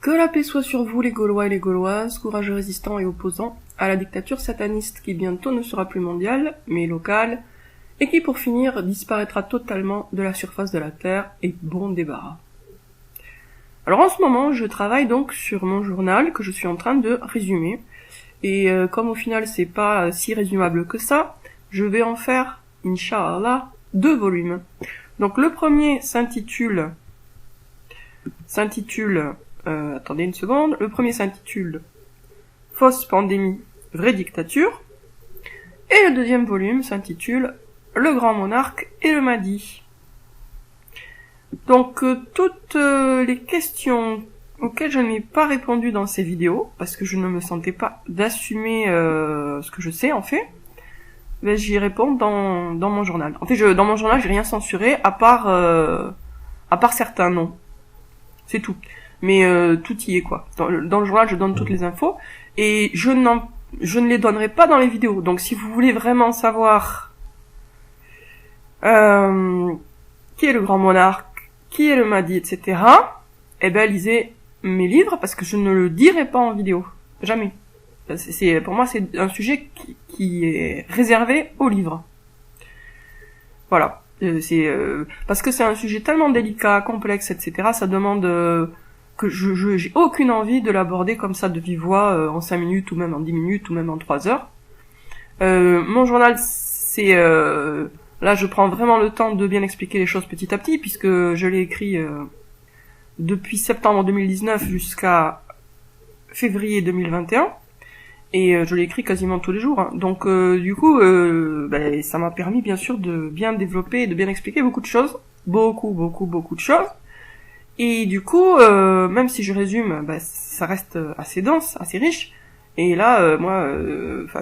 Que la paix soit sur vous les Gaulois et les Gauloises, courageux résistants et opposants à la dictature sataniste qui bientôt ne sera plus mondiale, mais locale, et qui pour finir disparaîtra totalement de la surface de la Terre, et bon débarras. Alors en ce moment, je travaille donc sur mon journal que je suis en train de résumer, et comme au final c'est pas si résumable que ça, je vais en faire, Inch'Allah, 2 volumes. Donc le premier s'intitule, attendez une seconde, le premier s'intitule Fausse pandémie, vraie dictature, et le deuxième volume s'intitule Le grand monarque et le Mahdi. Donc toutes les questions auxquelles je n'ai pas répondu dans ces vidéos, parce que je ne me sentais pas d'assumer ce que je sais en fait, ben, j'y réponds dans mon journal. En fait, dans mon journal, j'ai rien censuré, à part certains noms. C'est tout. Mais tout y est, quoi. Dans le journal, je donne toutes les infos, et je ne les donnerai pas dans les vidéos. Donc, si vous voulez vraiment savoir qui est le grand monarque, qui est le Mahdi, etc., eh ben, lisez mes livres, parce que je ne le dirai pas en vidéo. Jamais. Pour moi, c'est un sujet qui est réservé aux livres. Voilà. Parce que c'est un sujet tellement délicat, complexe, etc., ça demande que j'ai aucune envie de l'aborder comme ça de vive voix en 5 minutes, ou même en 10 minutes, ou même en 3 heures. Mon journal, c'est... là, je prends vraiment le temps de bien expliquer les choses petit à petit, puisque je l'ai écrit depuis septembre 2019 jusqu'à février 2021. Et je l'ai écrit quasiment tous les jours. Hein. Donc du coup, ça m'a permis bien sûr de bien développer et de bien expliquer beaucoup de choses. Beaucoup de choses. Et du coup, même si je résume, ça reste assez dense, assez riche. Et là, moi,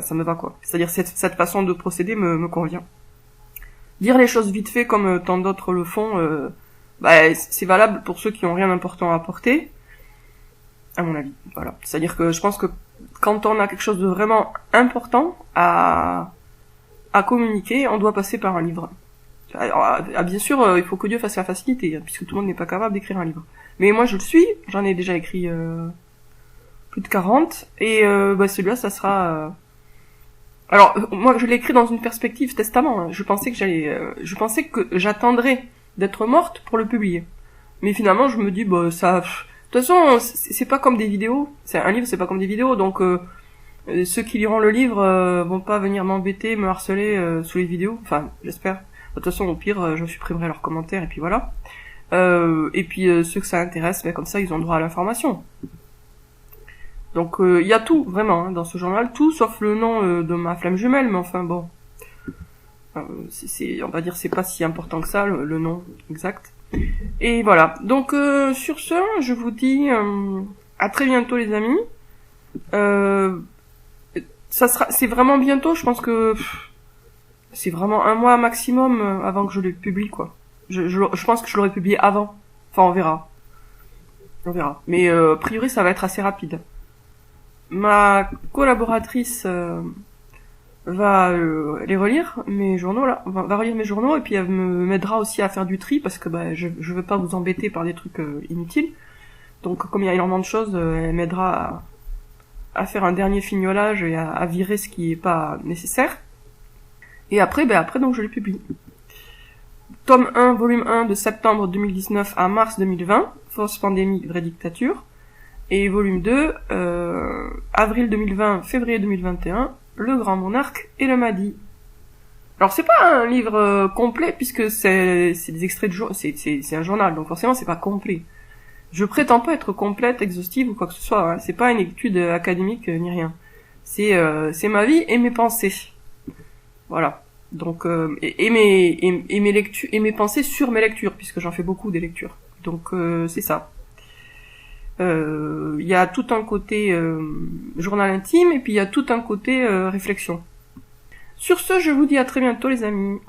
ça me va quoi. C'est-à-dire cette façon de procéder me convient. Dire les choses vite fait comme tant d'autres le font, c'est valable pour ceux qui ont rien d'important à apporter, à mon avis. Voilà. C'est-à-dire que je pense que quand on a quelque chose de vraiment important à communiquer, on doit passer par un livre. Alors, bien sûr, il faut que Dieu fasse la facilité, hein, puisque tout le monde n'est pas capable d'écrire un livre. Mais moi, je le suis, j'en ai déjà écrit plus de 40, et celui-là, ça sera... Alors, moi, je l'ai écrit dans une perspective testament. Hein. Je pensais que j'attendrais d'être morte pour le publier. Mais finalement, je me dis, ça... De toute façon, c'est pas comme des vidéos. Un livre, c'est pas comme des vidéos, donc ceux qui liront le livre vont pas venir m'embêter, me harceler sous les vidéos. Enfin, j'espère. De toute façon, au pire, je supprimerai leurs commentaires et puis voilà. Et puis ceux que ça intéresse, comme ça, ils ont droit à l'information. Donc il y a tout, vraiment, hein, dans ce journal, tout sauf le nom de ma flamme jumelle, mais enfin bon, on va dire, c'est pas si important que ça, le nom exact. Et voilà. Donc sur ce, je vous dis à très bientôt les amis. C'est vraiment bientôt. Je pense que c'est vraiment 1 mois maximum avant que je le publie quoi. Je pense que je l'aurais publié avant. Enfin on verra. Mais a priori ça va être assez rapide. Ma collaboratrice va les relire, mes journaux là, va relire mes journaux, et puis elle m'aidera aussi à faire du tri, parce que je veux pas vous embêter par des trucs inutiles. Donc comme il y a énormément de choses, elle m'aidera à faire un dernier fignolage et à virer ce qui est pas nécessaire. Et après donc je les publie. Tome 1, volume 1 de septembre 2019 à mars 2020, Fausse pandémie, vraie dictature. Et volume 2, avril 2020, février 2021, Le grand monarque et le Mahdi. Alors c'est pas un livre complet, puisque c'est des extraits de c'est un journal, donc forcément c'est pas complet. Je prétends pas être complète, exhaustive ou quoi que ce soit, hein. C'est pas une étude académique ni rien. C'est ma vie et mes pensées. Voilà. Donc et mes lectures et mes pensées sur mes lectures, puisque j'en fais beaucoup des lectures. Donc c'est ça. Il y a tout un côté journal intime, et puis il y a tout un côté réflexion. Sur ce, je vous dis à très bientôt les amis.